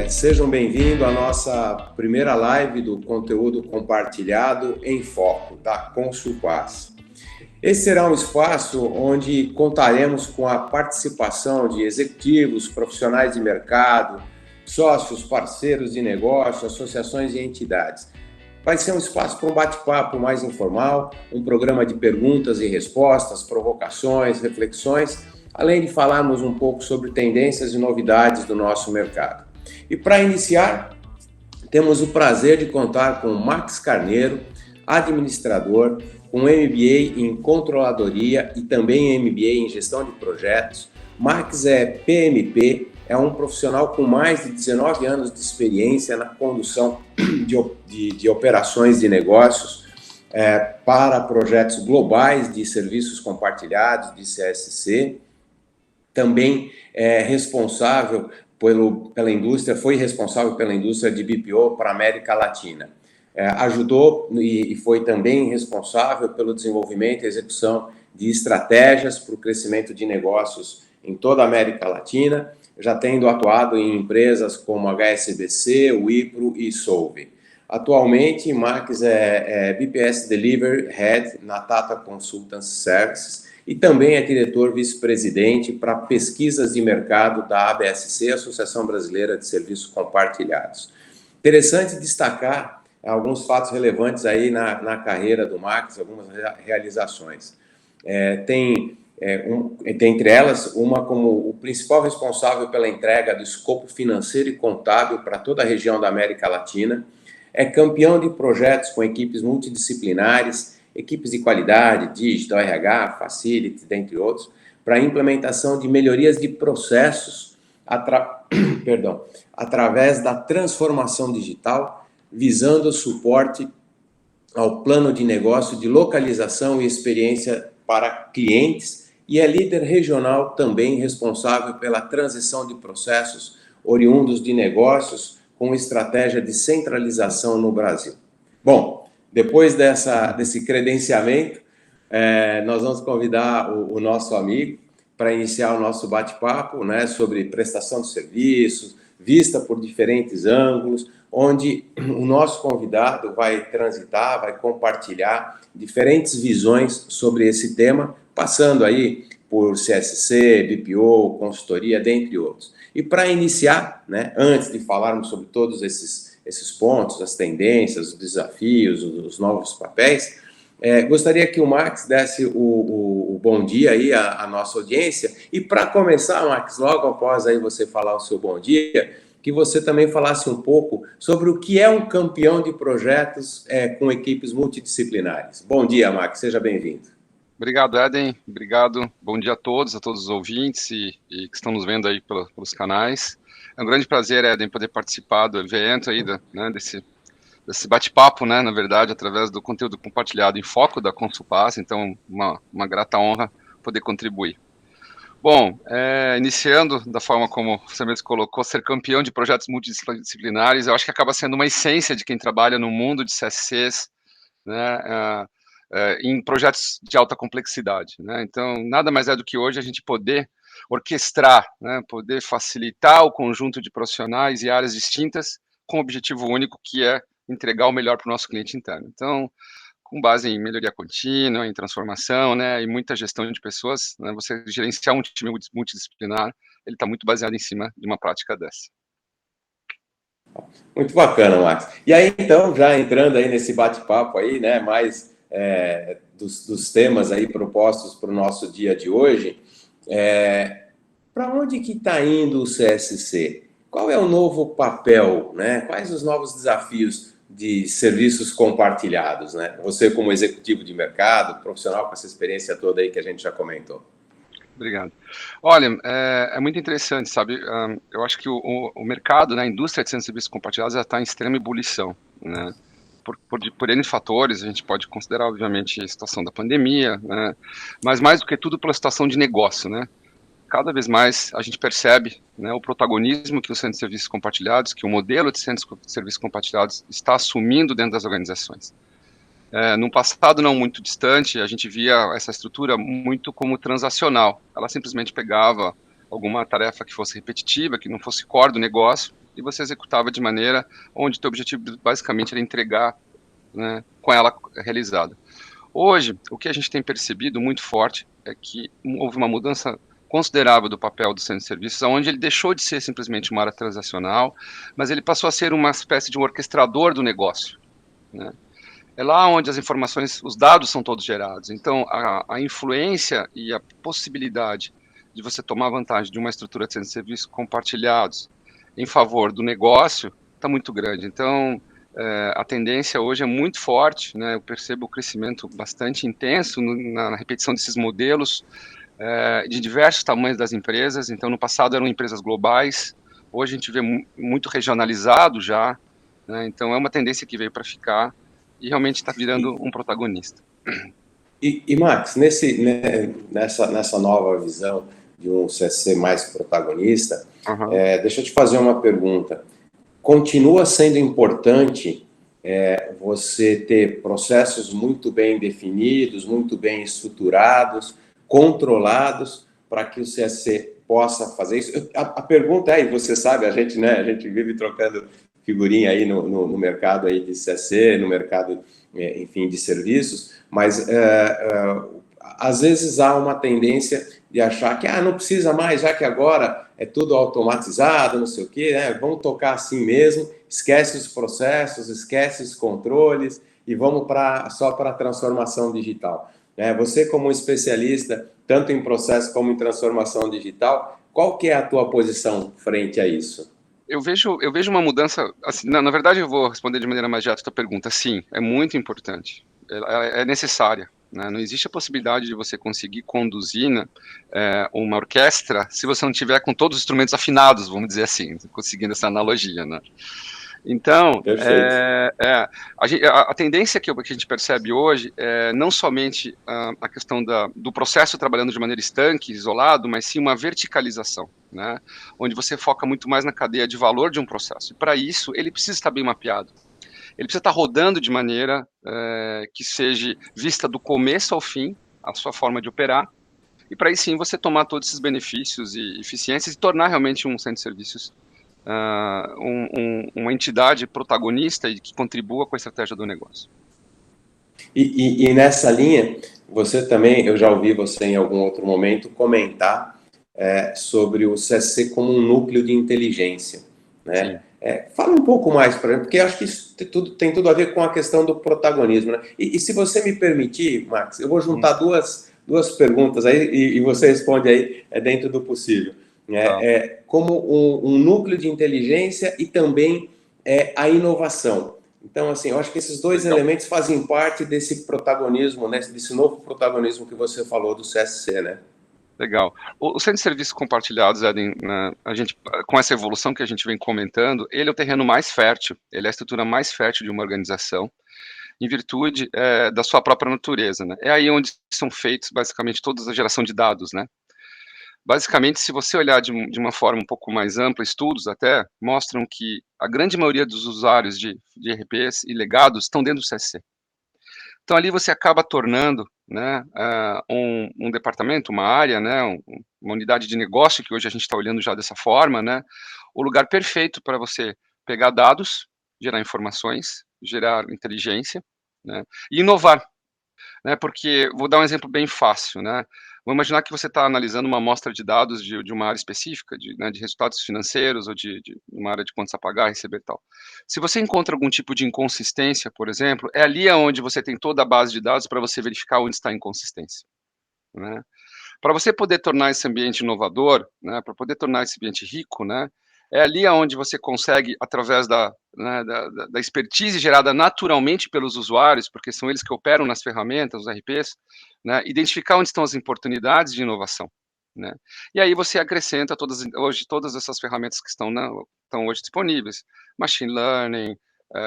Sejam bem-vindos à nossa primeira live do conteúdo compartilhado em foco, da Consulpas. Esse será um espaço onde contaremos com a participação de executivos, profissionais de mercado, sócios, parceiros de negócio, associações e entidades. Vai ser um espaço para um bate-papo mais informal, um programa de perguntas e respostas, provocações, reflexões, além de falarmos um pouco sobre tendências e novidades do nosso mercado. E para iniciar, temos o prazer de contar com Max Carneiro, administrador, com MBA em Controladoria e também MBA em Gestão de Projetos. Max é PMP, é um profissional com mais de 19 anos de experiência na condução de operações de negócios para projetos globais de serviços compartilhados, de CSC. Também é responsável pela indústria, foi responsável pela indústria de BPO para a América Latina. Ajudou e foi também responsável pelo desenvolvimento e execução de estratégias para o crescimento de negócios em toda a América Latina, já tendo atuado em empresas como HSBC, Wipro e Solvay. Atualmente, Max é BPS Delivery Head na Tata Consultancy Services e também é diretor vice-presidente para pesquisas de mercado da ABSC, Associação Brasileira de Serviços Compartilhados. Interessante destacar alguns fatos relevantes aí na carreira do Max, algumas realizações. Tem entre elas, uma como o principal responsável pela entrega do escopo financeiro e contábil para toda a região da América Latina, é campeão de projetos com equipes multidisciplinares, equipes de qualidade, digital, RH, facility, dentre outros, para a implementação de melhorias de processos através da transformação digital, visando o suporte ao plano de negócio de localização e experiência para clientes, e é líder regional também responsável pela transição de processos oriundos de negócios com estratégia de centralização no Brasil. Bom, depois desse credenciamento, nós vamos convidar o nosso amigo para iniciar o nosso bate-papo, né, sobre prestação de serviços, vista por diferentes ângulos, onde o nosso convidado vai transitar, vai compartilhar diferentes visões sobre esse tema, passando aí por CSC, BPO, consultoria, dentre outros. E para iniciar, né, antes de falarmos sobre todos esses pontos, as tendências, os desafios, os novos papéis, gostaria que o Max desse o bom dia aí à nossa audiência. E para começar, Max, logo após aí você falar o seu bom dia, que você também falasse um pouco sobre o que é um campeão de projetos com equipes multidisciplinares. Bom dia, Max, seja bem-vindo. Obrigado, Eden. Obrigado. Bom dia a todos os ouvintes e que estão nos vendo aí pelos canais. É um grande prazer, Eden, poder participar do evento aí, né, desse bate-papo, né, na verdade, através do conteúdo compartilhado em foco da Consulpas. Então, uma grata honra poder contribuir. Bom, iniciando da forma como você mesmo colocou, ser campeão de projetos multidisciplinares, eu acho que acaba sendo uma essência de quem trabalha no mundo de CSCs, né, em projetos de alta complexidade, né? Então, nada mais é do que hoje a gente poder orquestrar, né, poder facilitar o conjunto de profissionais e áreas distintas com o objetivo único, que é entregar o melhor para o nosso cliente interno. Então, com base em melhoria contínua, em transformação, né, e muita gestão de pessoas, né, você gerenciar um time multidisciplinar, ele está muito baseado em cima de uma prática dessa. Muito bacana, Max. E aí, então, já entrando aí nesse bate-papo aí, né, mais dos temas aí propostos para o nosso dia de hoje, para onde que está indo o CSC? Qual é o novo papel, né? Quais os novos desafios de serviços compartilhados, né? Você como executivo de mercado, profissional com essa experiência toda aí que a gente já comentou. Obrigado. Olha, é muito interessante, sabe? Eu acho que o mercado, né, a indústria de serviços compartilhados já está em extrema ebulição, né? Por N fatores, a gente pode considerar, obviamente, a situação da pandemia, né? Mas mais do que tudo pela situação de negócio, né? cada vez mais a gente percebe, né, o protagonismo que os centros de serviços compartilhados, que o modelo de centros de serviços compartilhados está assumindo dentro das organizações. No passado não muito distante, a gente via essa estrutura muito como transacional. Ela simplesmente pegava alguma tarefa que fosse repetitiva, que não fosse core do negócio, e você executava de maneira onde o teu objetivo basicamente era entregar, né, com ela realizada. Hoje, o que a gente tem percebido muito forte é que houve uma mudança considerável do papel do centro de serviços, onde ele deixou de ser simplesmente uma área transacional, mas ele passou a ser uma espécie de um orquestrador do negócio, né? É lá onde as informações, os dados são todos gerados. Então, a influência e a possibilidade de você tomar vantagem de uma estrutura de centro de serviços compartilhados em favor do negócio está muito grande. Então, a tendência hoje é muito forte, né? Eu percebo o crescimento bastante intenso na repetição desses modelos de diversos tamanhos das empresas. Então, no passado eram empresas globais, hoje a gente vê muito regionalizado já, né? Então, é uma tendência que veio para ficar e realmente está virando um protagonista. Max, nessa nova visão de um CSC mais protagonista, deixa eu te fazer uma pergunta. Continua sendo importante você ter processos muito bem definidos, muito bem estruturados, controlados, para que o CSC possa fazer isso? A pergunta é, e você sabe, a gente vive trocando figurinha aí no mercado aí de CSC, no mercado, enfim, de serviços, mas às vezes há uma tendência de achar que não precisa mais, já que agora é tudo automatizado, não sei o quê, né? Vamos tocar assim mesmo, esquece os processos, esquece os controles e vamos só para a transformação digital. Você, como especialista, tanto em processo como em transformação digital, qual que é a tua posição frente a isso? Eu vejo uma mudança, assim, na verdade eu vou responder de maneira mais direta a tua pergunta. Sim, é muito importante, é necessária, né? Não existe a possibilidade de você conseguir conduzir, né, uma orquestra se você não tiver com todos os instrumentos afinados, vamos dizer assim, conseguindo essa analogia, né? Então, a tendência que a gente percebe hoje é não somente a questão do processo trabalhando de maneira estanque, isolado, mas sim uma verticalização, né? Onde você foca muito mais na cadeia de valor de um processo. E para isso, ele precisa estar bem mapeado. Ele precisa estar rodando de maneira que seja vista do começo ao fim, a sua forma de operar, e para aí sim você tomar todos esses benefícios e eficiências e tornar realmente um centro de serviços uma entidade protagonista e que contribua com a estratégia do negócio. E nessa linha, você também, eu já ouvi você em algum outro momento comentar sobre o CSC como um núcleo de inteligência, né? Fala um pouco mais para mim, porque eu acho que isso tem tudo a ver com a questão do protagonismo, né? E se você me permitir, Max, eu vou juntar duas perguntas aí e você responde aí dentro do possível. Como um núcleo de inteligência e também a inovação. Então, assim, eu acho que esses dois elementos fazem parte desse protagonismo, né, desse novo protagonismo que você falou do CSC, né? Legal. O centro de serviços compartilhados, Eden, a gente, com essa evolução que a gente vem comentando, ele é o terreno mais fértil, ele é a estrutura mais fértil de uma organização, em virtude da sua própria natureza, né? É aí onde são feitos, basicamente, toda a geração de dados, né? Basicamente, se você olhar de uma forma um pouco mais ampla, estudos até mostram que a grande maioria dos usuários de ERPs e legados estão dentro do CSC. Então, ali você acaba tornando, né, um departamento, uma área, né, uma unidade de negócio, que hoje a gente está olhando já dessa forma, né, o lugar perfeito para você pegar dados, gerar informações, gerar inteligência, né, e inovar, né, porque, vou dar um exemplo bem fácil, né, vamos imaginar que você está analisando uma amostra de dados de uma área específica, né, de resultados financeiros ou de uma área de contas a pagar, receber e tal. Se você encontra algum tipo de inconsistência, por exemplo, é ali onde você tem toda a base de dados para você verificar onde está a inconsistência, né? Para você poder tornar esse ambiente inovador, né, para poder tornar esse ambiente rico, né, é ali onde você consegue, através né, da expertise gerada naturalmente pelos usuários, porque são eles que operam nas ferramentas, os RPs, né, identificar onde estão as oportunidades de inovação, né? E aí você acrescenta todas essas ferramentas que estão hoje disponíveis, machine learning,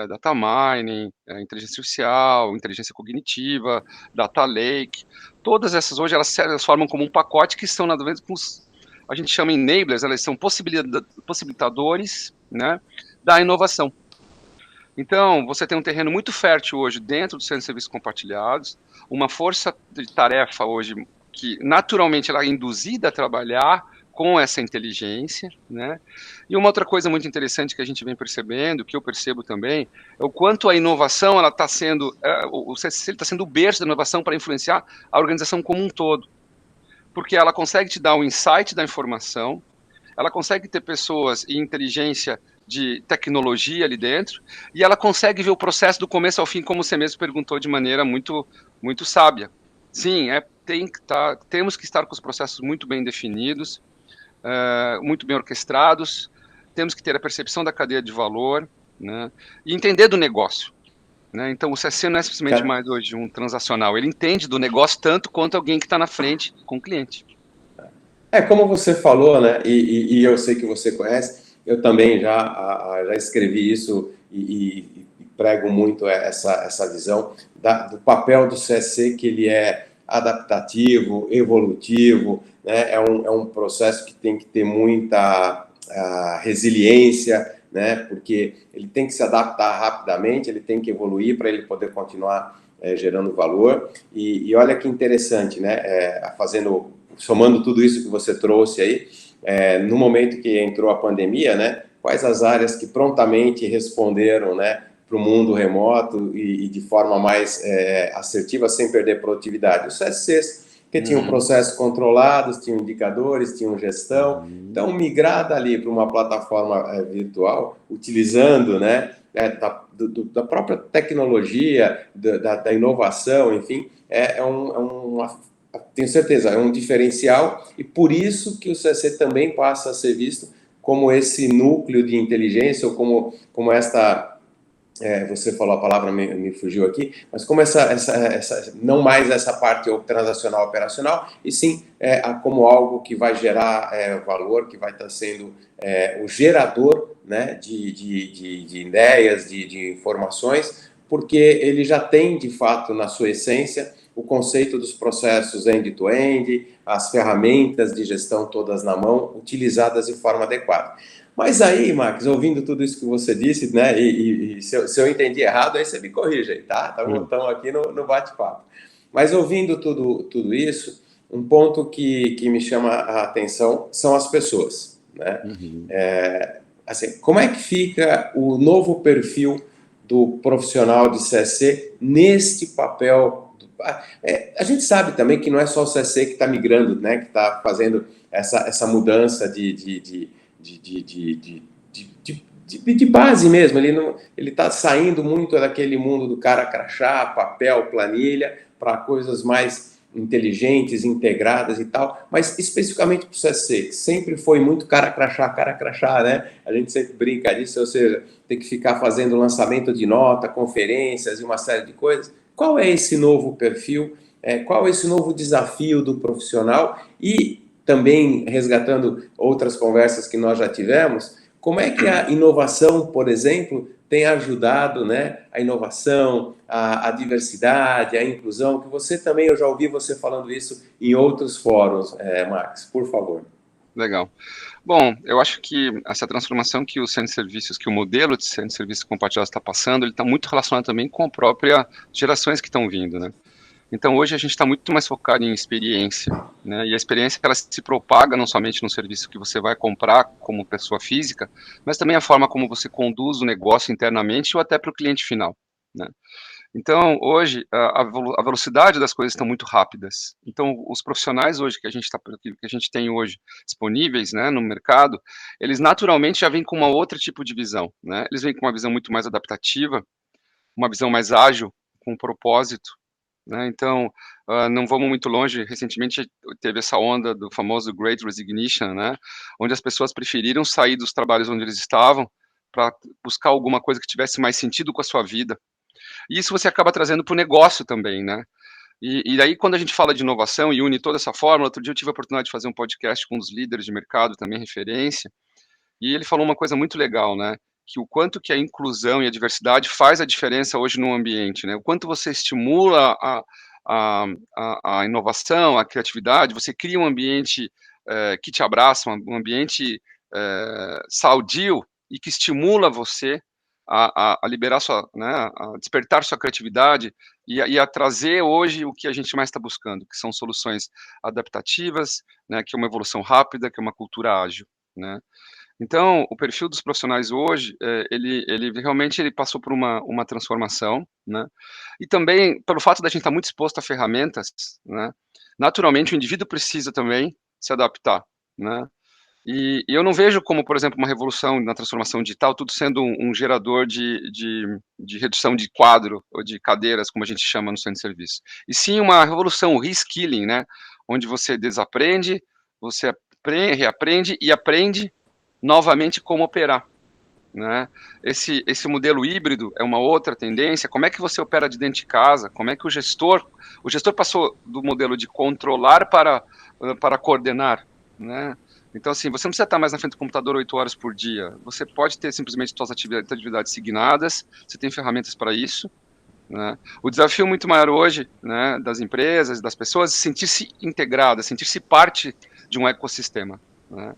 data mining, inteligência artificial, inteligência cognitiva, data lake, todas essas hoje elas formam como um pacote que estão nada a ver com a gente chama enablers, elas são possibilitadores, né, da inovação. Então, você tem um terreno muito fértil hoje dentro do centro de serviços compartilhados, uma força de tarefa hoje que naturalmente ela é induzida a trabalhar com essa inteligência, né? E uma outra coisa muito interessante que a gente vem percebendo, que eu percebo também, é o quanto a inovação ela está sendo, o CSC está sendo o berço da inovação para influenciar a organização como um todo, porque ela consegue te dar o insight da informação, ela consegue ter pessoas e inteligência de tecnologia ali dentro, e ela consegue ver o processo do começo ao fim, como você mesmo perguntou de maneira muito, muito sábia. Sim, temos que estar com os processos muito bem definidos, muito bem orquestrados, temos que ter a percepção da cadeia de valor, né, e entender do negócio. Né? Então, o CSC não é simplesmente mais hoje um transacional, ele entende do negócio tanto quanto alguém que está na frente com o cliente. Como você falou, né, e eu sei que você conhece, eu também já escrevi isso e prego muito essa visão do papel do CSC, que ele é adaptativo, evolutivo, né, é um processo que tem que ter muita resiliência, né, porque ele tem que se adaptar rapidamente, ele tem que evoluir para ele poder continuar gerando valor, e olha que interessante, né, somando tudo isso que você trouxe aí, no momento que entrou a pandemia, né, quais as áreas que prontamente responderam, né, para o mundo remoto e de forma mais assertiva, sem perder produtividade? Os CSCs, que tinham processos controlados, tinham indicadores, tinham gestão. Então, migrar dali para uma plataforma virtual, utilizando, né, da própria tecnologia, da inovação, enfim, tenho certeza, é um diferencial, e por isso que o CSC também passa a ser visto como esse núcleo de inteligência, ou como esta... você falou a palavra, me fugiu aqui, mas como não mais essa parte transacional operacional, e sim como algo que vai gerar valor, que vai estar sendo o gerador, né, de ideias, de informações, porque ele já tem, de fato, na sua essência, o conceito dos processos end-to-end, as ferramentas de gestão todas na mão, utilizadas de forma adequada. Mas aí, Max, ouvindo tudo isso que você disse, né, e se eu entendi errado, aí você me corrige aí, tá? Estamos aqui no bate-papo. Mas ouvindo tudo isso, um ponto que me chama a atenção são as pessoas, né? Assim, como é que fica o novo perfil do profissional de CSC neste papel? A gente sabe também que não é só o CSC que está migrando, né, que está fazendo essa mudança de base mesmo. Ele está saindo muito daquele mundo do cara crachá, papel, planilha, para coisas mais inteligentes, integradas e tal, mas especificamente para o CSC, que sempre foi muito cara crachá, né? A gente sempre brinca disso, ou seja, tem que ficar fazendo lançamento de nota, conferências e uma série de coisas. Qual é esse novo perfil? Qual é esse novo desafio do profissional? E também, resgatando outras conversas que nós já tivemos, como é que a inovação, por exemplo, tem ajudado, né, a inovação, a diversidade, a inclusão, que você também, eu já ouvi você falando isso em outros fóruns, Max, por favor. Legal. Bom, eu acho que essa transformação que o centro de serviços, que o modelo de centro de serviços compartilhados está passando, ele está muito relacionado também com a própria gerações que estão vindo, né? Então, hoje a gente está muito mais focado em experiência, né? E a experiência ela se propaga não somente no serviço que você vai comprar como pessoa física, mas também a forma como você conduz o negócio internamente ou até para o cliente final, né? Então, hoje, a velocidade das coisas estão muito rápidas. Então, os profissionais hoje que a gente tem hoje disponíveis, né, no mercado, eles naturalmente já vêm com uma outra tipo de visão, né? Eles vêm com uma visão muito mais adaptativa, uma visão mais ágil, com um propósito, né? Então, não vamos muito longe. Recentemente teve essa onda do famoso Great Resignation, né? Onde as pessoas preferiram sair dos trabalhos onde eles estavam para buscar alguma coisa que tivesse mais sentido com a sua vida. E isso você acaba trazendo para o negócio também, né? E aí, quando a gente fala de inovação e une toda essa fórmula, outro dia eu tive a oportunidade de fazer um podcast com um dos líderes de mercado, também referência, e ele falou uma coisa muito legal, né? Que o quanto que a inclusão e a diversidade faz a diferença hoje no ambiente, né? O quanto você estimula a inovação, a criatividade, você cria um ambiente que te abraça, um ambiente saudio e que estimula você a liberar sua, né, a despertar sua criatividade e a trazer hoje o que a gente mais está buscando, que são soluções adaptativas, né, que é uma evolução rápida, que é uma cultura ágil, né. Então, o perfil dos profissionais hoje, ele realmente ele passou por uma transformação, né, e também pelo fato da gente estar muito exposto a ferramentas, né, naturalmente o indivíduo precisa também se adaptar, né. E eu não vejo como, por exemplo, uma revolução na transformação digital, tudo sendo um gerador de redução de quadro ou de cadeiras, como a gente chama no centro de serviço. E sim uma revolução, o reskilling, né, onde você desaprende, você reaprende e aprende novamente como operar, né. Esse modelo híbrido é uma outra tendência, como é que você opera de dentro de casa, como é que o gestor passou do modelo de controlar para coordenar, né. Então, assim, você não precisa estar mais na frente do computador 8 horas por dia, você pode ter simplesmente suas atividades signadas, você tem ferramentas para isso, né. O desafio muito maior hoje, né, das empresas, das pessoas, é sentir-se integrada, sentir-se parte de um ecossistema, né.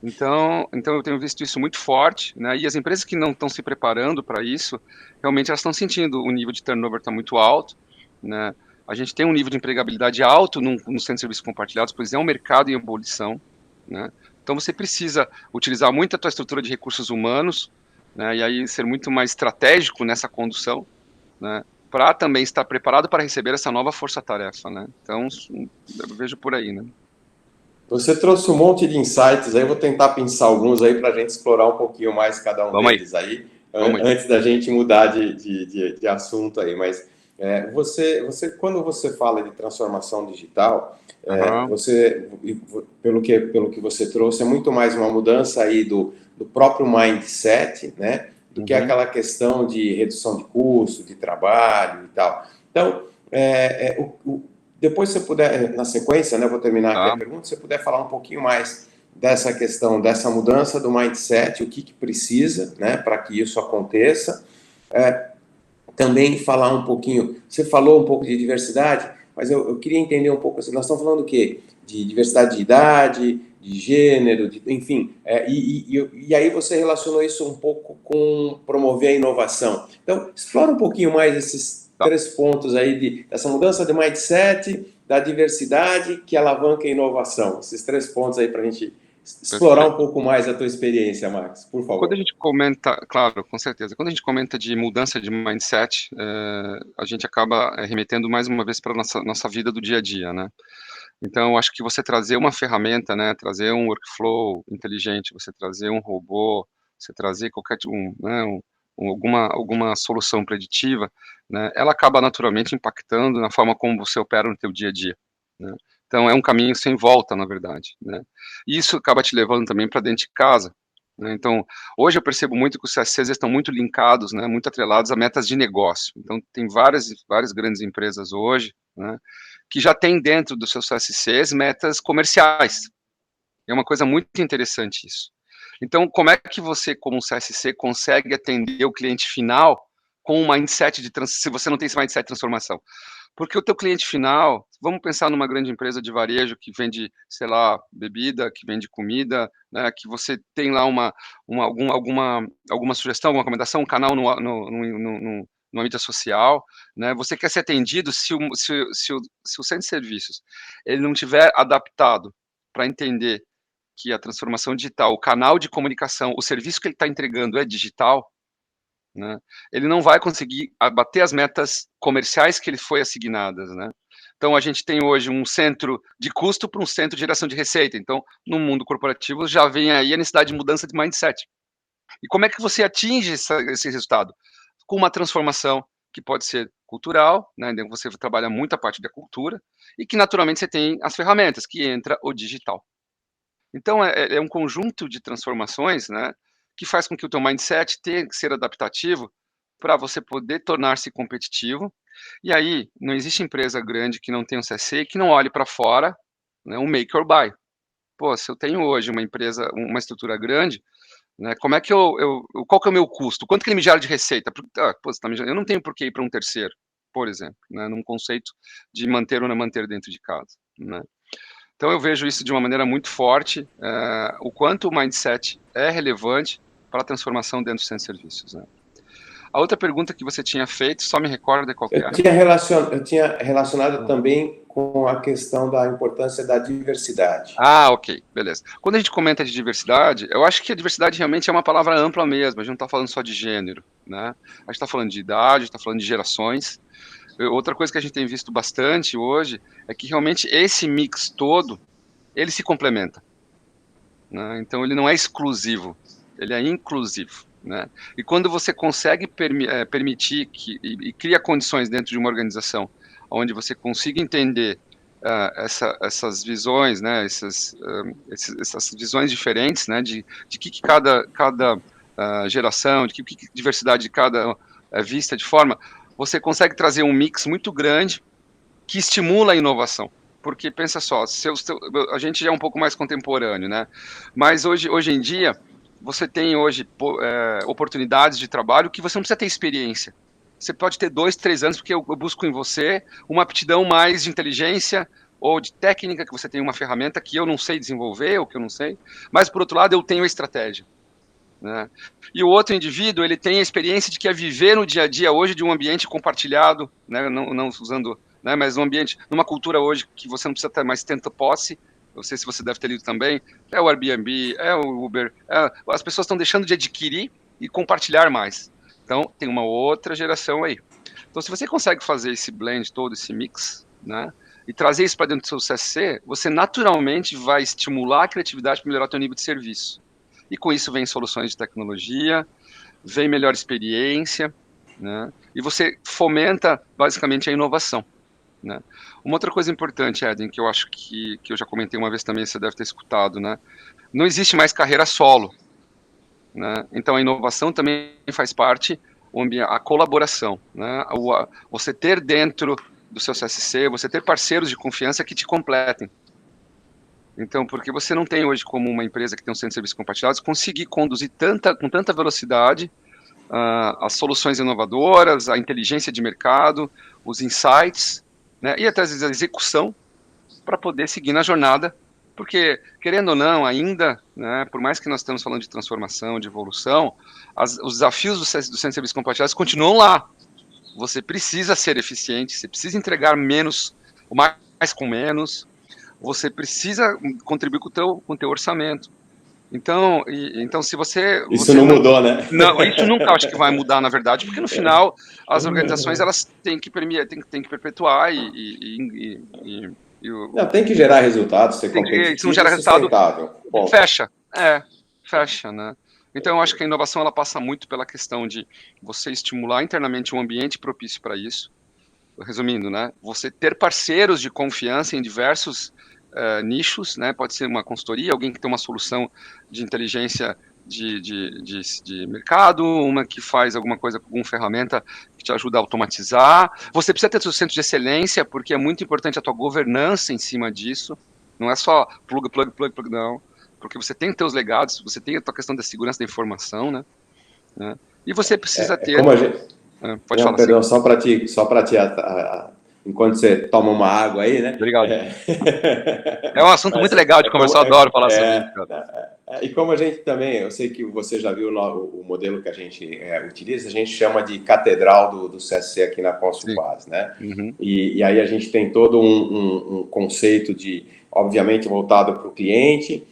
Então eu tenho visto isso muito forte, né, e as empresas que não estão se preparando para isso, realmente elas estão sentindo o nível de turnover está muito alto, né. A gente tem um nível de empregabilidade alto no centro de serviços compartilhados, pois é um mercado em ebulição, né. Então você precisa utilizar muito a tua estrutura de recursos humanos, né, e aí ser muito mais estratégico nessa condução, né, para também estar preparado para receber essa nova força-tarefa, né. Então, eu vejo por aí, né. Você trouxe um monte de insights aí, eu vou tentar pensar alguns aí para a gente explorar um pouquinho mais cada um Vamos aí, deles aí, vamos aí. antes da gente mudar de assunto aí. Mas quando você fala de transformação digital, Aham, pelo que você trouxe, é muito mais uma mudança aí do próprio mindset, né? Do que uhum, aquela questão de redução de custo, de trabalho e tal. Então, depois, se você puder, na sequência, né, eu vou terminar aqui a tá, pergunta, se você puder falar um pouquinho mais dessa questão, dessa mudança do mindset, o que precisa, né, para que isso aconteça. Também falar um pouquinho, você falou um pouco de diversidade, mas eu queria entender um pouco, assim, nós estamos falando do quê? De diversidade de idade, de gênero, enfim, e aí você relacionou isso um pouco com promover a inovação. Então, explora um pouquinho mais esses tá. 3 pontos aí dessa mudança de mindset, da diversidade que alavanca a inovação. Esses 3 pontos aí para a gente explorar um Perfeito. pouco mais a tua experiência, Max, por Quando a favor. gente comenta, claro, com certeza. Quando a gente comenta de mudança de mindset, a gente acaba remetendo mais uma vez para nossa vida do dia a dia, né. Então eu acho que você trazer uma ferramenta, né, trazer um workflow inteligente, você trazer um robô, você trazer qualquer né, alguma solução preditiva, né, ela acaba naturalmente impactando na forma como você opera no teu dia a dia, né. Então é um caminho sem volta, na verdade, né. E isso acaba te levando também para dentro de casa, né. Então, hoje eu percebo muito que os CSCs estão muito linkados, né, muito atrelados a metas de negócio. Então tem várias grandes empresas hoje, né, que já tem dentro dos seus CSCs metas comerciais. É uma coisa muito interessante isso. Então, como é que você, como um CSC, consegue atender o cliente final com um mindset se você não tem esse mindset de transformação? Porque o teu cliente final, vamos pensar numa grande empresa de varejo que vende, sei lá, bebida, que vende comida, né, que você tem lá alguma sugestão, alguma recomendação, um canal numa mídia social, né, você quer ser atendido se o centro de serviços ele não tiver adaptado para entender que a transformação digital, o canal de comunicação, o serviço que ele está entregando é digital, né, ele não vai conseguir bater as metas comerciais que ele foi assignadas, né. Então a gente tem hoje um centro de custo para um centro de geração de receita, então no mundo corporativo já vem aí a necessidade de mudança de mindset. E como é que você atinge esse resultado? Com uma transformação que pode ser cultural, né, então você trabalha muito a parte da cultura, e que naturalmente você tem as ferramentas, que entra o digital. Então é um conjunto de transformações, né, que faz com que o teu mindset tenha que ser adaptativo para você poder tornar-se competitivo. E aí, não existe empresa grande que não tenha um CSC que não olhe para fora, né, um make or buy. Pô, se eu tenho hoje uma empresa, uma estrutura grande, né, como é que qual que é o meu custo? Quanto que ele me gera de receita? Pô, você tá eu não tenho por que ir para um terceiro, por exemplo, né, num conceito de manter ou não manter dentro de casa, né. Então eu vejo isso de uma maneira muito forte, o quanto o mindset é relevante para a transformação dentro dos centros de serviços, né? A outra pergunta que você tinha feito, só me recorda qual que era? Eu tinha relacionado também com a questão da importância da diversidade. Ah, ok, beleza. Quando a gente comenta de diversidade, eu acho que a diversidade realmente é uma palavra ampla mesmo, a gente não está falando só de gênero, né? A gente está falando de idade, a gente está falando de gerações. Outra coisa que a gente tem visto bastante hoje é que realmente esse mix todo, ele se complementa, né? Então ele não é exclusivo, ele é inclusivo, né? E quando você consegue permitir e cria condições dentro de uma organização onde você consiga entender essas visões, né, essas visões diferentes, né, de que cada geração, de que diversidade de cada é vista de forma, você consegue trazer um mix muito grande que estimula a inovação. Porque pensa só, a gente já é um pouco mais contemporâneo, né? Mas hoje em dia, você tem hoje oportunidades de trabalho que você não precisa ter experiência. Você pode ter 2, 3 anos, porque eu busco em você uma aptidão mais de inteligência ou de técnica, que você tem uma ferramenta que eu não sei desenvolver, ou que eu não sei, mas, por outro lado, eu tenho a estratégia, né? E o outro indivíduo, ele tem a experiência de que é viver no dia a dia hoje de um ambiente compartilhado, né? Não usando, né? Mas um ambiente, numa cultura hoje que você não precisa ter mais tanta posse. Não sei se você deve ter lido também. É o Airbnb, é o Uber. As pessoas estão deixando de adquirir e compartilhar mais. Então, tem uma outra geração aí. Então, se você consegue fazer esse blend todo, esse mix, né? E trazer isso para dentro do seu CSC, você naturalmente vai estimular a criatividade para melhorar o seu nível de serviço. E com isso vem soluções de tecnologia, vem melhor experiência, né? E você fomenta basicamente a inovação, né? Uma outra coisa importante, Eden, que eu acho que eu já comentei uma vez também, você deve ter escutado, né? Não existe mais carreira solo, né? Então a inovação também faz parte, a colaboração, né? Você ter dentro do seu CSC, você ter parceiros de confiança que te completem. Então, porque você não tem hoje, como uma empresa que tem um centro de serviços compartilhados, conseguir conduzir com tanta velocidade as soluções inovadoras, a inteligência de mercado, os insights, né, e até às vezes a execução para poder seguir na jornada, porque, querendo ou não, ainda, né, por mais que nós estamos falando de transformação, de evolução, os desafios do centro de serviços compartilhados continuam lá. Você precisa ser eficiente, você precisa entregar menos, o mais com menos, você precisa contribuir com o teu orçamento. Então, se você... Isso não mudou, né? Não, isso nunca acho que vai mudar, na verdade, porque no final as organizações elas têm que perpetuar não, tem que gerar resultados, ser competitivo se não gera e sustentável. resultado, fecha, né? Então, eu acho que a inovação ela passa muito pela questão de você estimular internamente um ambiente propício para isso. Resumindo, né? Você ter parceiros de confiança em diversos nichos, né? Pode ser uma consultoria, alguém que tem uma solução de inteligência de mercado, uma que faz alguma coisa com alguma ferramenta que te ajuda a automatizar. Você precisa ter seu centro de excelência, porque é muito importante a tua governança em cima disso. Não é só plug, não. Porque você tem os teus legados, você tem a tua questão da segurança da informação, né? E você precisa ter... Como a gente... pode falar. Perdão, só para ti enquanto você toma uma água aí, né? Obrigado. É um assunto muito legal de conversar, eu adoro falar sobre isso. E como a gente também, eu sei que você já viu o modelo que a gente utiliza, a gente chama de catedral do CSC aqui na Consulpaz, né? Uhum. E aí a gente tem todo um conceito obviamente, voltado para o cliente,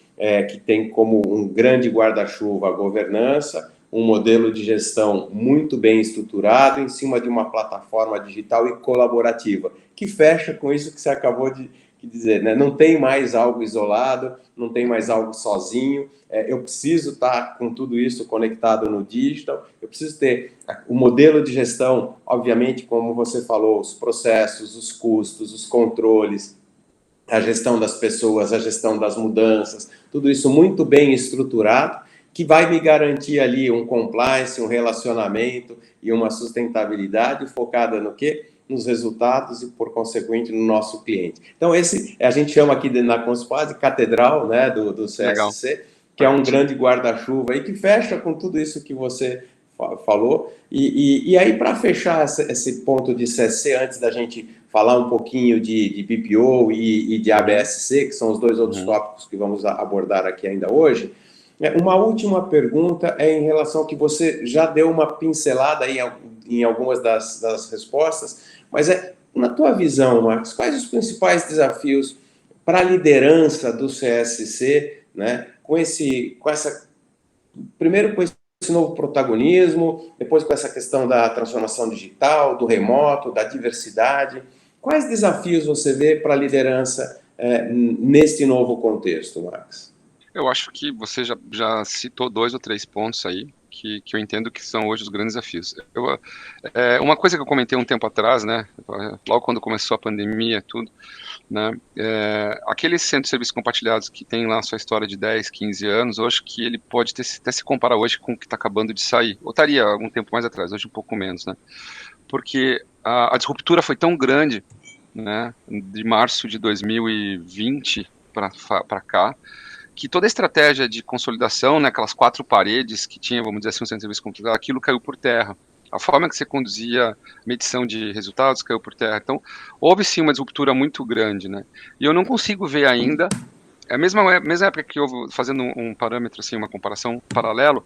que tem como um grande guarda-chuva a governança, um modelo de gestão muito bem estruturado em cima de uma plataforma digital e colaborativa, que fecha com isso que você acabou de dizer, né? Não tem mais algo isolado, não tem mais algo sozinho, eu preciso estar com tudo isso conectado no digital, eu preciso ter o modelo de gestão, obviamente, como você falou, os processos, os custos, os controles, a gestão das pessoas, a gestão das mudanças, tudo isso muito bem estruturado, que vai me garantir ali um compliance, um relacionamento e uma sustentabilidade focada no quê? Nos resultados e, por conseguinte, no nosso cliente. Então, esse a gente chama aqui na Consulpaz de catedral, né, do CSC, legal, que é um grande guarda-chuva aí que fecha com tudo isso que você falou. E aí, para fechar esse ponto de CSC, antes da gente falar um pouquinho de BPO e de ABSC, que são os dois outros tópicos que vamos abordar aqui ainda hoje. Uma última pergunta é em relação ao que você já deu uma pincelada aí em algumas das respostas, mas na tua visão, Marcos, quais os principais desafios para a liderança do CSC, né, primeiro com esse novo protagonismo, depois com essa questão da transformação digital, do remoto, da diversidade. Quais desafios você vê para a liderança neste novo contexto, Marcos? Eu acho que você já citou 2 ou 3 pontos aí que eu entendo que são hoje os grandes desafios. Uma coisa que eu comentei um tempo atrás, né, logo quando começou a pandemia, tudo, né, aquele centro de serviços compartilhados que tem lá a sua história de 10, 15 anos, eu acho que ele pode até se comparar hoje com o que está acabando de sair. Ou estaria algum tempo mais atrás, hoje um pouco menos, né? Porque a disruptura foi tão grande, né, de março de 2020 para cá, que toda a estratégia de consolidação, né, aquelas 4 paredes que tinha, vamos dizer assim, um centro de serviço computador, aquilo caiu por terra. A forma que você conduzia medição de resultados caiu por terra. Então, houve sim uma disruptura muito grande, né? E eu não consigo ver ainda, a mesma época que houve, fazendo um parâmetro, assim, uma comparação paralelo,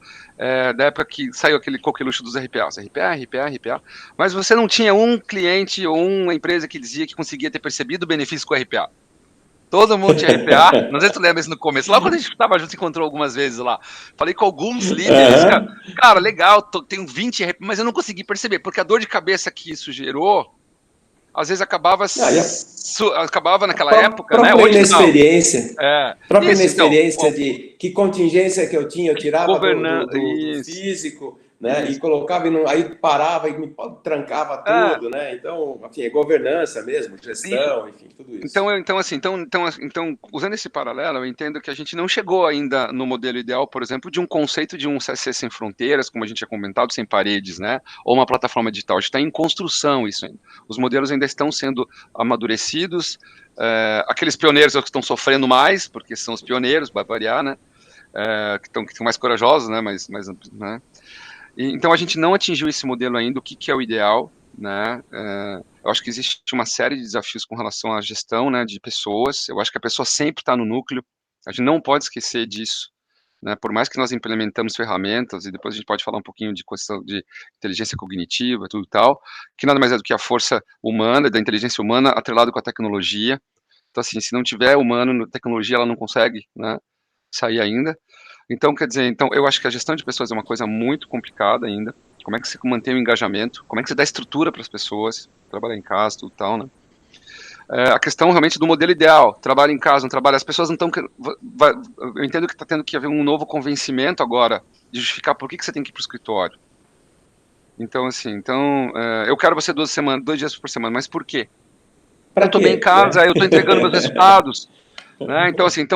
da época que saiu aquele coqueluche dos RPAs, RPA, mas você não tinha um cliente ou uma empresa que dizia que conseguia ter percebido o benefício com o RPA. Todo mundo tinha RPA, não sei se tu lembra isso no começo, lá quando a gente estava junto, se encontrou algumas vezes lá, falei com alguns líderes, cara, legal, tenho 20 RPA, mas eu não consegui perceber, porque a dor de cabeça que isso gerou, às vezes acabava naquela época, né? Própria inexperiência. Própria inexperiência então, de que contingência que eu tinha, eu tirava do físico, né? E colocava, aí parava e me trancava tudo, né? Então, enfim, é governança mesmo, gestão, enfim, tudo isso. Então, usando esse paralelo, eu entendo que a gente não chegou ainda no modelo ideal, por exemplo, de um conceito de um CSC sem fronteiras, como a gente tinha comentado, sem paredes, né? Ou uma plataforma digital. A gente está em construção isso ainda. Os modelos ainda estão sendo amadurecidos. Aqueles pioneiros que estão sofrendo mais, porque são os pioneiros, vai variar, né? Que estão mais corajosos, né? Né? Então a gente não atingiu esse modelo ainda, o que é o ideal, né? Eu acho que existe uma série de desafios com relação à gestão, né, de pessoas. Eu acho que a pessoa sempre está no núcleo, a gente não pode esquecer disso, né? Por mais que nós implementamos ferramentas, e depois a gente pode falar um pouquinho de questão de inteligência cognitiva, tudo tal, que nada mais é do que a força humana, da inteligência humana, atrelado com a tecnologia. Então, assim, se não tiver humano, tecnologia, ela não consegue, né, sair ainda. Então, quer dizer, eu acho que a gestão de pessoas é uma coisa muito complicada ainda. Como é que você mantém o engajamento? Como é que você dá estrutura para as pessoas? Trabalhar em casa, tudo tal, né? A questão realmente do modelo ideal, trabalho em casa, não trabalho, as pessoas não estão... Eu entendo que está tendo que haver um novo convencimento agora de justificar por que você tem que ir para o escritório. Então, assim, eu quero você 2 dias por semana, mas por quê? Eu estou bem em casa, eu estou entregando meus resultados. Né? Então, assim,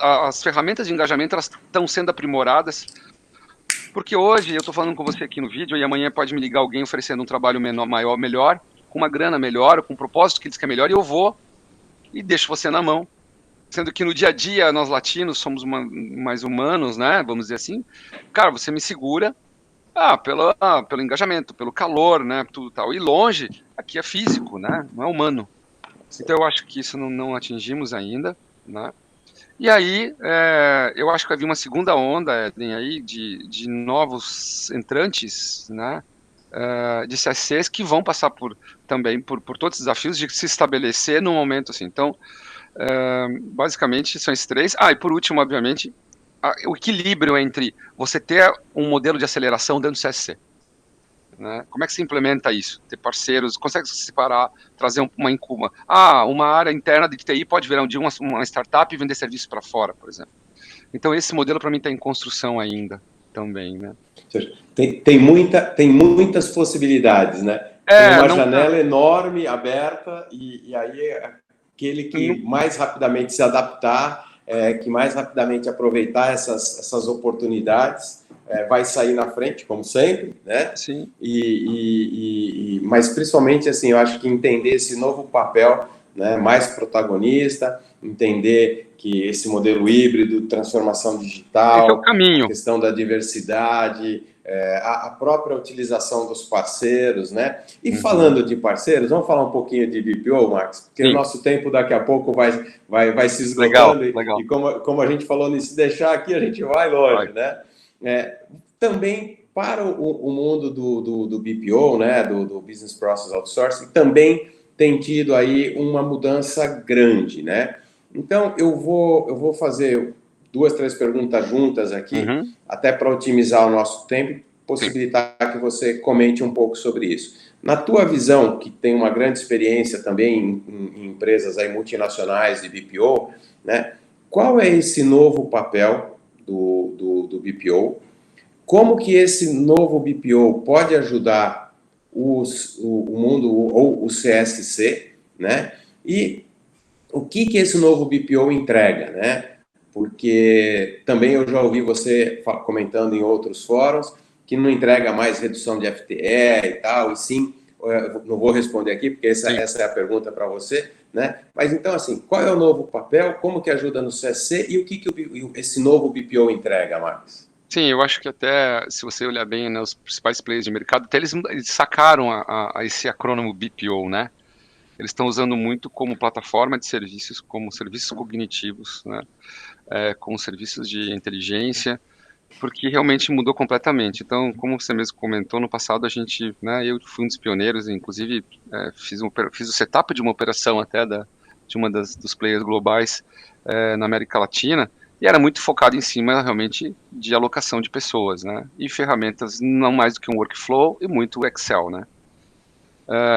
as ferramentas de engajamento elas estão sendo aprimoradas, porque hoje eu estou falando com você aqui no vídeo e amanhã pode me ligar alguém oferecendo um trabalho melhor, com uma grana melhor, com um propósito que diz que é melhor, e eu vou e deixo você na mão. Sendo que no dia a dia nós latinos somos mais humanos, né? Vamos dizer assim. Cara, você me segura pelo engajamento, pelo calor, né? Tudo tal. E longe, aqui é físico, né? Não é humano. Então eu acho que isso não atingimos ainda, né? E aí eu acho que vai vir uma segunda onda, Eden, aí de novos entrantes, né? De CSCs que vão passar também por todos os desafios de se estabelecer num momento assim. Então, basicamente são esses 3. E por último, obviamente, o equilíbrio entre você ter um modelo de aceleração dentro do CSC. Né? Como é que se implementa isso? Ter parceiros, consegue se separar, trazer uma incuba. Uma área interna de TI pode virar um dia uma startup e vender serviço para fora, por exemplo. Então esse modelo para mim está em construção ainda também, né? Tem muitas possibilidades, né? Tem uma janela enorme, aberta, e aí aquele que mais rapidamente se adaptar, que mais rapidamente aproveitar essas oportunidades, vai sair na frente, como sempre, né? Sim. Mas principalmente, assim, eu acho que entender esse novo papel né, mais protagonista, entender que esse modelo híbrido, transformação digital, esse é o caminho. a questão da diversidade, a própria utilização dos parceiros, né? E falando de parceiros, vamos falar um pouquinho de BPO, Max, porque o nosso tempo daqui a pouco vai se esgotando, legal. E como a gente falou, se deixar aqui, a gente vai longe, né? Também para o mundo do BPO, né, do Business Process Outsourcing, também tem tido aí uma mudança grande, né? Então, eu vou fazer 2, 3 perguntas juntas aqui, até para otimizar o nosso tempo e possibilitar que você comente um pouco sobre isso. Na tua visão, que tem uma grande experiência também em empresas aí multinacionais de BPO, né? Qual é esse novo papel do BPO? Como que esse novo BPO pode ajudar o mundo ou o CSC, né? E o que esse novo BPO entrega, né? Porque também eu já ouvi você comentando em outros fóruns que não entrega mais redução de FTE e tal, e sim, não vou responder aqui porque essa é a pergunta para você, né? Mas então, assim, qual é o novo papel, como que ajuda no CSC e o que esse novo BPO entrega, Marcos? Sim, eu acho que até, se você olhar bem, né, os principais players de mercado, até eles sacaram a esse acrônimo BPO, né? Eles estão usando muito como plataforma de serviços, como serviços cognitivos, né? Como serviços de inteligência, porque realmente mudou completamente. Então, como você mesmo comentou, no passado a gente, né, eu fui um dos pioneiros, inclusive fiz o setup de uma operação até de uma dos players globais na América Latina, e era muito focado em cima realmente de alocação de pessoas, né, e ferramentas não mais do que um workflow e muito Excel, né.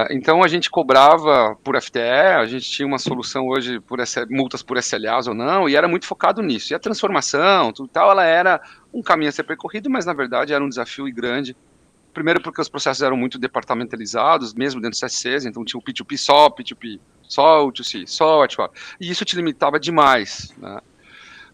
Então a gente cobrava por FTE, a gente tinha uma solução hoje por multas por SLAs ou não, e era muito focado nisso. E a transformação, tudo tal, ela era um caminho a ser percorrido, mas na verdade era um desafio e grande. Primeiro porque os processos eram muito departamentalizados, mesmo dentro dos CCs, então tinha o P2P só, P2P só, o 2C só, e isso te limitava demais, né?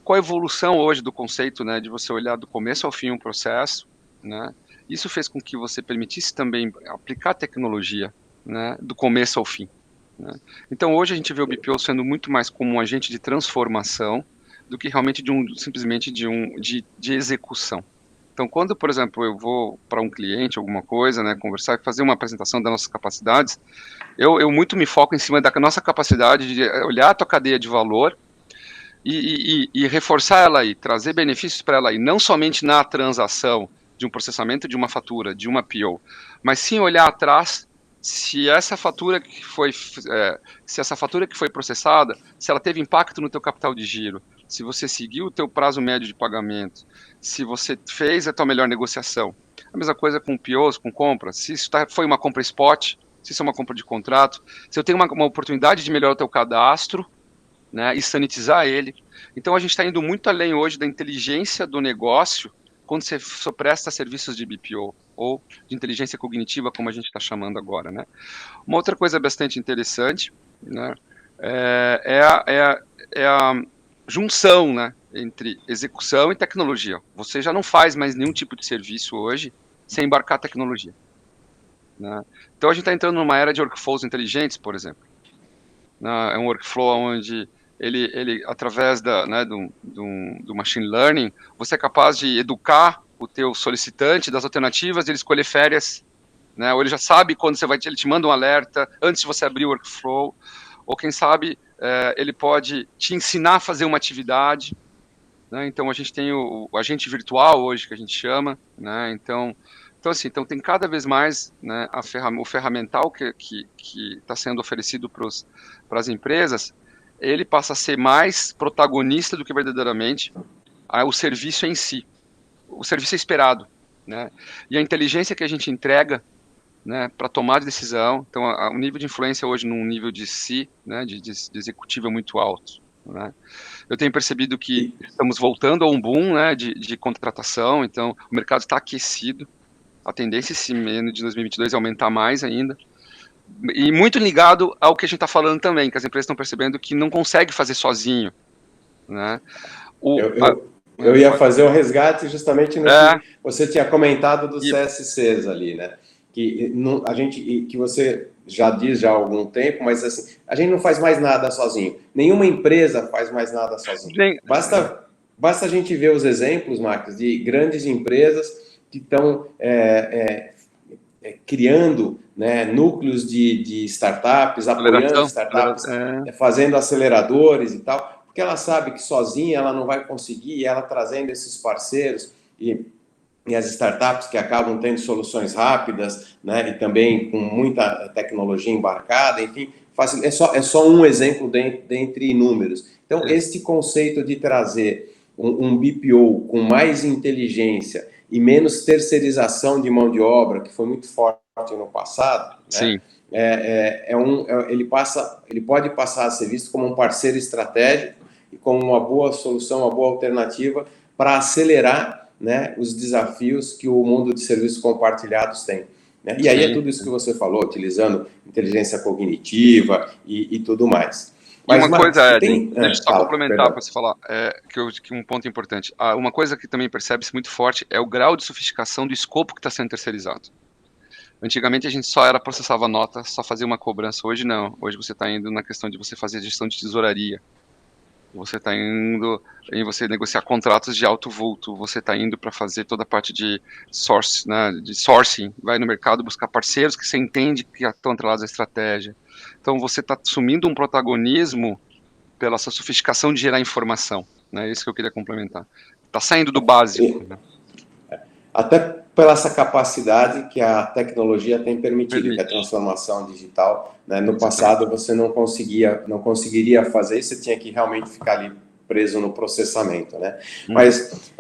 Com a evolução hoje do conceito, né, de você olhar do começo ao fim um processo, né, isso fez com que você permitisse também aplicar tecnologia, né, do começo ao fim, né. Então hoje a gente vê o BPO sendo muito mais como um agente de transformação do que realmente simplesmente de execução. Então quando, por exemplo, eu vou para um cliente, alguma coisa, né, conversar, fazer uma apresentação das nossas capacidades, eu muito me foco em cima da nossa capacidade de olhar a tua cadeia de valor e reforçar ela aí, trazer benefícios para ela aí, não somente na transação de um processamento de uma fatura, de uma PO, mas sim olhar atrás se essa fatura que foi processada, se ela teve impacto no teu capital de giro, se você seguiu o teu prazo médio de pagamento, se você fez a tua melhor negociação. A mesma coisa com POs, com compras, se isso foi uma compra spot, se isso é uma compra de contrato, se eu tenho uma oportunidade de melhorar o teu cadastro, né, e sanitizar ele. Então a gente está indo muito além hoje da inteligência do negócio quando você presta serviços de BPO ou de inteligência cognitiva, como a gente está chamando agora, né? Uma outra coisa bastante interessante, né, é a junção, né, entre execução e tecnologia. Você já não faz mais nenhum tipo de serviço hoje sem embarcar tecnologia, né? Então a gente está entrando numa era de workflows inteligentes, por exemplo. É um workflow onde ele através do machine learning, você é capaz de educar o teu solicitante das alternativas de ele escolher férias, né? Ou ele já sabe quando ele te manda um alerta antes de você abrir o workflow, ou quem sabe ele pode te ensinar a fazer uma atividade, né? Então a gente tem o agente virtual hoje que a gente chama, né? Então tem cada vez mais, né, o ferramental que está sendo oferecido para as empresas, ele passa a ser mais protagonista do que verdadeiramente o serviço em si. O serviço é esperado, né? E a inteligência que a gente entrega, né, para tomar de decisão, então o nível de influência hoje num nível de C, né, de executivo é muito alto, né? Eu tenho percebido que estamos voltando a um boom, né, de contratação, então o mercado está aquecido, a tendência esse ano de 2022 é aumentar mais ainda, e muito ligado ao que a gente está falando também, que as empresas estão percebendo que não consegue fazer sozinho, né? Eu ia fazer o resgate justamente no que você tinha comentado dos CSCs ali, né? que não, a gente, que você já diz já há algum tempo, mas assim, a gente não faz mais nada sozinho. Nenhuma empresa faz mais nada sozinho. Basta a gente ver os exemplos, Marcos, de grandes empresas que estão criando, né, núcleos de startups, apoiando startups, fazendo aceleradores e tal, porque ela sabe que sozinha ela não vai conseguir, e ela trazendo esses parceiros e as startups que acabam tendo soluções rápidas, né, e também com muita tecnologia embarcada, enfim, é só um exemplo dentre inúmeros. Então, este conceito de trazer um BPO com mais inteligência e menos terceirização de mão de obra, que foi muito forte no passado, né? Ele pode passar a ser visto como um parceiro estratégico e como uma boa solução, uma boa alternativa para acelerar, né, os desafios que o mundo de serviços compartilhados tem. Né? E aí é tudo isso que você falou, utilizando inteligência cognitiva e tudo mais. Mas, uma coisa, Eden, deixa eu só complementar para você falar, que um ponto importante. Uma coisa que também percebe-se muito forte é o grau de sofisticação do escopo que está sendo terceirizado. Antigamente a gente só processava nota, só fazia uma cobrança. Hoje não. Hoje você está indo na questão de você fazer gestão de tesouraria. Você está indo em você negociar contratos de alto vulto. Você está indo para fazer toda a parte de sourcing. Vai no mercado buscar parceiros que você entende que estão atrelados à estratégia. Então você está assumindo um protagonismo pela sua sofisticação de gerar informação. É isso que eu queria complementar. Está saindo do básico. Né? Até pela essa capacidade que a tecnologia tem permitido, que a transformação digital, né? No passado você não conseguiria fazer isso, você tinha que realmente ficar ali preso no processamento, né? Mas,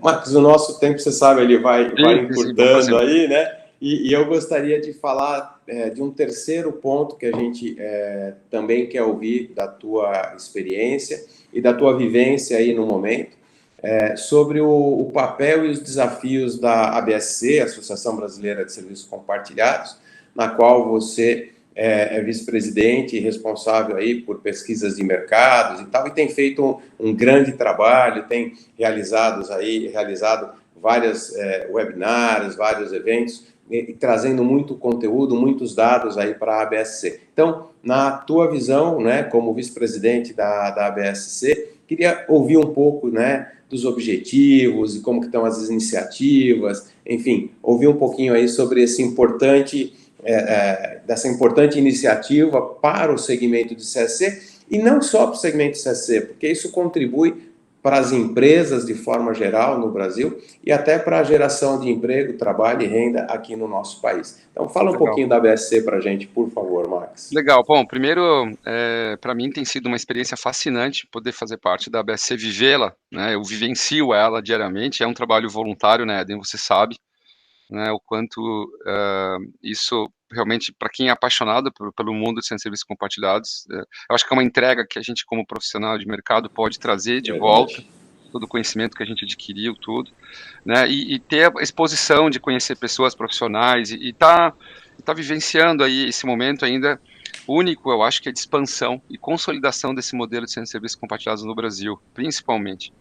Marcos, o nosso tempo, você sabe, ele vai encurtando aí, né? E eu gostaria de falar de um terceiro ponto que a gente também quer ouvir da tua experiência e da tua vivência aí no momento, sobre o papel e os desafios da ABSC, Associação Brasileira de Serviços Compartilhados, na qual você é vice-presidente e responsável aí por pesquisas de mercados e tal, e tem feito um grande trabalho, tem realizado várias webinars, vários eventos, e trazendo muito conteúdo, muitos dados aí para a ABSC. Então, na tua visão, né, como vice-presidente da ABSC, queria ouvir um pouco, né, dos objetivos e como que estão as iniciativas, enfim, ouvir um pouquinho aí sobre esse dessa importante iniciativa para o segmento de CSC, e não só para o segmento de CSC, porque isso contribui para as empresas de forma geral no Brasil e até para a geração de emprego, trabalho e renda aqui no nosso país. Então, fala um pouquinho da ABSC para a gente, por favor, Max. Legal. Bom, primeiro, para mim tem sido uma experiência fascinante poder fazer parte da ABSC, vivê-la, né? Eu vivencio ela diariamente, é um trabalho voluntário, né, Eden, você sabe, né, o quanto isso realmente, para quem é apaixonado pelo mundo de serviços compartilhados, eu acho que é uma entrega que a gente, como profissional de mercado, pode trazer de volta, todo o conhecimento que a gente adquiriu, tudo, né, e ter a exposição de conhecer pessoas profissionais e tá vivenciando aí esse momento ainda único, eu acho que é de expansão e consolidação desse modelo de serviços compartilhados no Brasil, principalmente.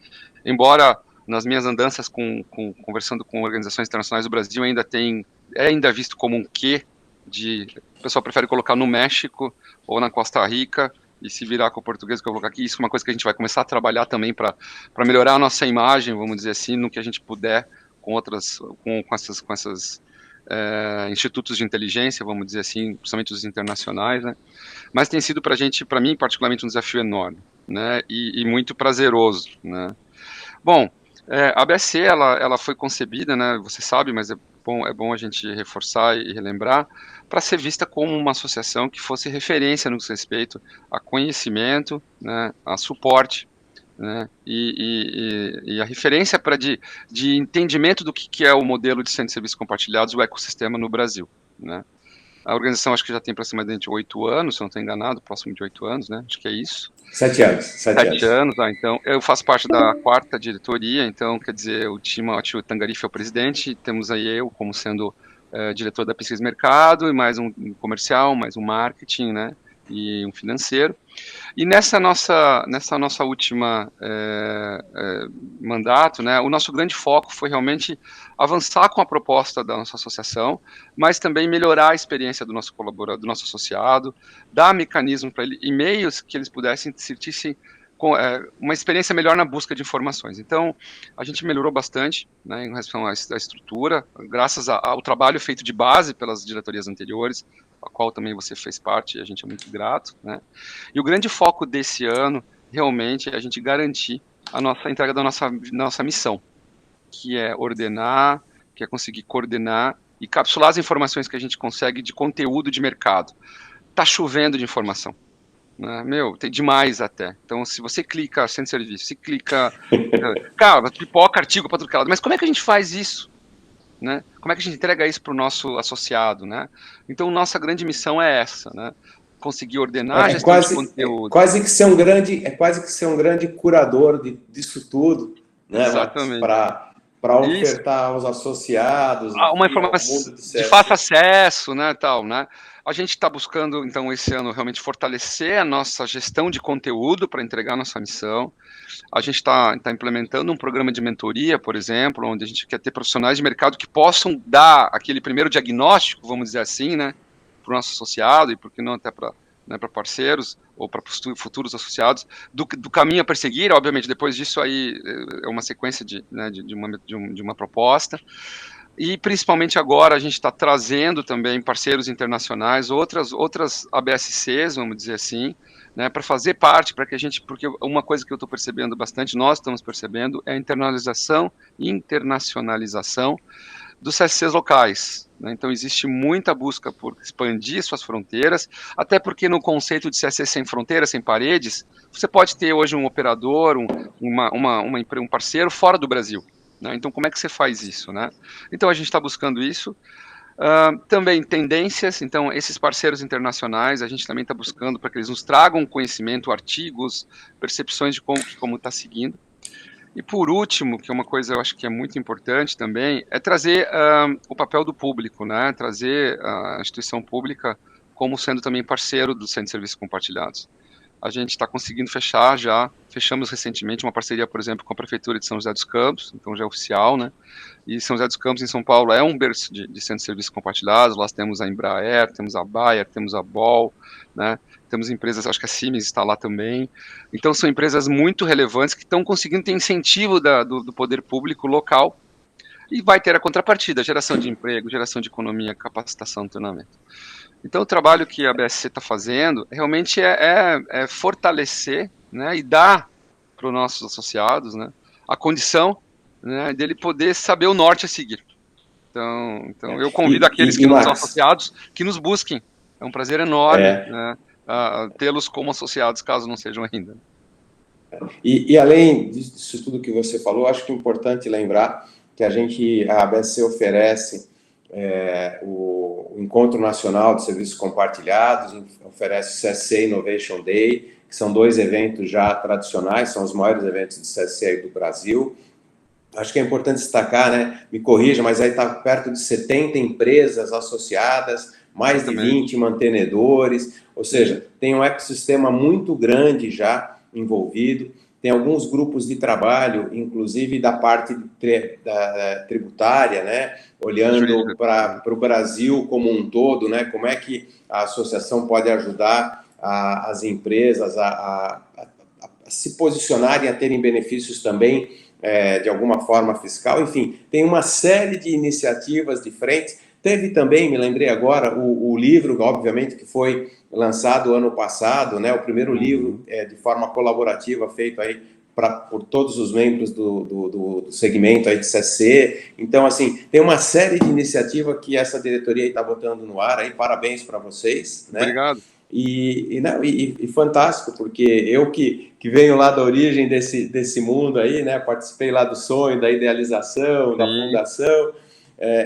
Embora nas minhas andanças conversando com organizações internacionais do Brasil, é ainda visto como um quê o pessoal prefere colocar no México ou na Costa Rica e se virar com o português que eu vou colocar aqui. Isso é uma coisa que a gente vai começar a trabalhar também para melhorar a nossa imagem, vamos dizer assim, no que a gente puder com essas institutos de inteligência, vamos dizer assim, principalmente os internacionais, né? Mas tem sido para mim, particularmente, um desafio enorme, né? E muito prazeroso, né? Bom, a ABSC, ela foi concebida, né, você sabe, mas é bom a gente reforçar e relembrar, para ser vista como uma associação que fosse referência no que diz respeito a conhecimento, né, a suporte, né, e a referência de entendimento do que é o modelo de centro de serviços compartilhados, o ecossistema no Brasil, né. A organização acho que já tem aproximadamente 8 anos, se eu não estou enganado, próximo de 8 anos, né? Acho que é isso. 7 anos. 7 anos, então. Eu faço parte da 4ª diretoria, então, quer dizer, o Timóteo Tangarife é o presidente, temos aí eu como sendo diretor da pesquisa de mercado, e mais um comercial, mais um marketing, né? E um financeiro. E nessa nossa última mandato, né, o nosso grande foco foi realmente avançar com a proposta da nossa associação, mas também melhorar a experiência do nosso colaborador, do nosso associado, dar mecanismo para ele, e meios que eles pudessem sentir-se com uma experiência melhor na busca de informações. Então, a gente melhorou bastante, né, em relação à estrutura, graças ao trabalho feito de base pelas diretorias anteriores, a qual também você fez parte, e a gente é muito grato, né. E o grande foco desse ano, realmente, é a gente garantir a entrega da nossa missão, que é ordenar, que é conseguir coordenar e capsular as informações que a gente consegue de conteúdo de mercado. Tá chovendo de informação, né? Tem demais até. Então, se você clica sem serviço, se clica, cara, pipoca artigo para tudo que é lado. Mas como é que a gente faz isso, né? Como é que a gente entrega isso para o nosso associado, né? Então, nossa grande missão é essa, né? Conseguir ordenar a gestão de conteúdo. Quase que ser um grande curador disso tudo, né? Exatamente. Para ofertar aos associados, uma informação de fácil acesso, né, tal, né? A gente está buscando, então, esse ano, realmente fortalecer a nossa gestão de conteúdo para entregar a nossa missão. A gente está implementando um programa de mentoria, por exemplo, onde a gente quer ter profissionais de mercado que possam dar aquele primeiro diagnóstico, vamos dizer assim, né, para o nosso associado e, por que não, até para, né, para parceiros ou para futuros associados, do caminho a perseguir. Obviamente, depois disso aí é uma sequência de uma proposta. E principalmente agora a gente está trazendo também parceiros internacionais, outras ABSCs, vamos dizer assim, né, para fazer parte, para que a gente, porque uma coisa que eu estou percebendo bastante, nós estamos percebendo, é a internacionalização dos CSCs locais, né? Então existe muita busca por expandir suas fronteiras, até porque no conceito de CSC sem fronteiras, sem paredes, você pode ter hoje um operador, um parceiro fora do Brasil. Então, como é que você faz isso, né? Então, a gente está buscando isso. Também tendências, então, esses parceiros internacionais, a gente também está buscando para que eles nos tragam conhecimento, artigos, percepções de como está seguindo. E, por último, que é uma coisa eu acho que é muito importante também, é trazer o papel do público, né? Trazer a instituição pública como sendo também parceiro do Centro de Serviços Compartilhados. A gente está conseguindo fechamos recentemente uma parceria, por exemplo, com a Prefeitura de São José dos Campos, então já é oficial, né? E São José dos Campos, em São Paulo, é um berço de centro de serviços compartilhados. Lá temos a Embraer, temos a Bayer, temos a Ball, né? Temos empresas, acho que a Siemens está lá também. Então, são empresas muito relevantes que estão conseguindo ter incentivo do poder público local e vai ter a contrapartida, geração de emprego, geração de economia, capacitação, treinamento. Então, o trabalho que a BSC está fazendo realmente é fortalecer, né, e dar para os nossos associados, né, a condição, né, dele poder saber o norte a seguir. Então eu convido aqueles que não são associados que nos busquem. É um prazer enorme, né, tê-los como associados, caso não sejam ainda. E além disso tudo que você falou, acho que é importante lembrar que a BSC oferece o Encontro Nacional de Serviços Compartilhados, oferece o CSC Innovation Day, que são 2 eventos já tradicionais, são os maiores eventos de CSC do Brasil. Acho que é importante destacar, né? Me corrija, mas aí está perto de 70 empresas associadas, mais de 20 mantenedores, ou seja, tem um ecossistema muito grande já envolvido. Tem alguns grupos de trabalho, inclusive da parte tributária, né? Olhando para o Brasil como um todo, né? Como é que a associação pode ajudar as empresas a se posicionarem, a terem benefícios também, de alguma forma fiscal. Enfim, tem uma série de iniciativas diferentes. Teve também, me lembrei agora, o livro, obviamente, que foi lançado ano passado, né? O primeiro livro de forma colaborativa feito aí por todos os membros do segmento aí de CSC. Então, assim, tem uma série de iniciativas que essa diretoria está botando no ar aí. Parabéns para vocês, né? Obrigado. E fantástico, porque eu que venho lá da origem desse mundo aí, né? Participei lá do sonho, da idealização, da fundação.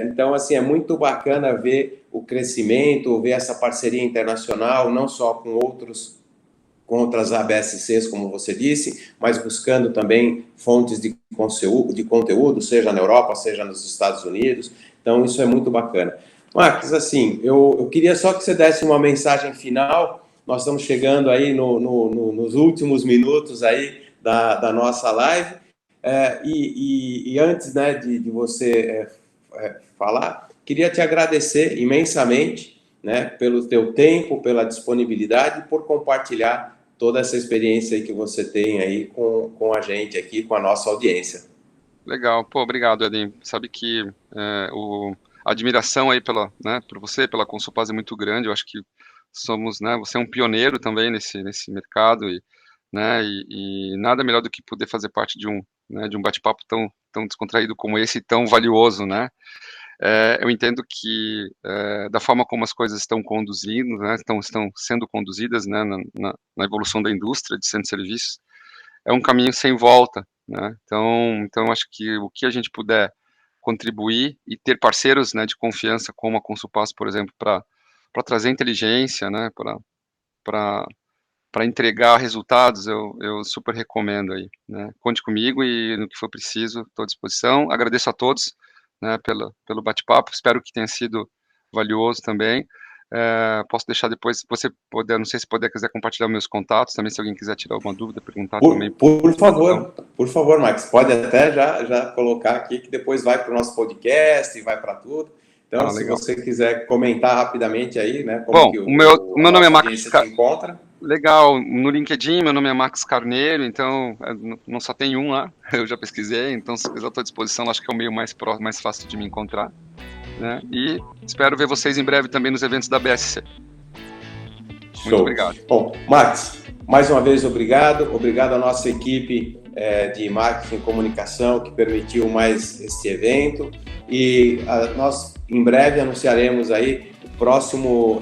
Então, assim, é muito bacana ver o crescimento, ver essa parceria internacional, não só com outras ABSCs, como você disse, mas buscando também fontes de conteúdo, seja na Europa, seja nos Estados Unidos. Então, isso é muito bacana. Marcos, assim, eu queria só que você desse uma mensagem final. Nós estamos chegando aí nos últimos minutos aí da nossa live. E antes, né, de você falar, queria te agradecer imensamente, né, pelo teu tempo, pela disponibilidade e por compartilhar toda essa experiência aí que você tem aí com a gente aqui, com a nossa audiência. Legal, pô, obrigado, Edinho. Sabe que a admiração aí por você, pela Consulpaz é muito grande. Eu acho que somos, né, você é um pioneiro também nesse mercado e nada melhor do que poder fazer parte de um bate-papo tão descontraído como esse, e tão valioso, né? Eu entendo que da forma como as coisas estão conduzindo, né, estão sendo conduzidas, né, na evolução da indústria de centros de serviços, é um caminho sem volta, né? Então acho que o que a gente puder contribuir e ter parceiros, né, de confiança como a Consulpass, por exemplo, para trazer inteligência, né, para entregar resultados, eu super recomendo aí, né? Conte comigo e no que for preciso, estou à disposição. Agradeço a todos, né, pelo bate-papo, espero que tenha sido valioso também. Posso deixar depois, se você puder, não sei se quiser compartilhar meus contatos, também se alguém quiser tirar alguma dúvida, perguntar também. Por favor, Max, pode até já colocar aqui que depois vai para o nosso podcast e vai para tudo. Então, se Legal. você quiser comentar rapidamente aí, né, como Bom, que o meu nome é Max. te encontra. Legal, no LinkedIn meu nome é Max Carneiro, então não só tem um lá, eu já pesquisei, então se quiser estou à disposição, acho que é o meio mais fácil de me encontrar, né? E espero ver vocês em breve também nos eventos da BSC. Muito obrigado. Bom, Max, mais uma vez obrigado à nossa equipe de marketing e comunicação que permitiu mais este evento, e nós em breve anunciaremos aí o próximo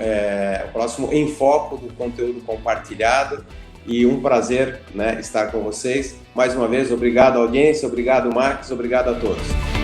Em Foco do conteúdo compartilhado, e um prazer, né, estar com vocês. Mais uma vez, obrigado à audiência, obrigado Max, obrigado a todos.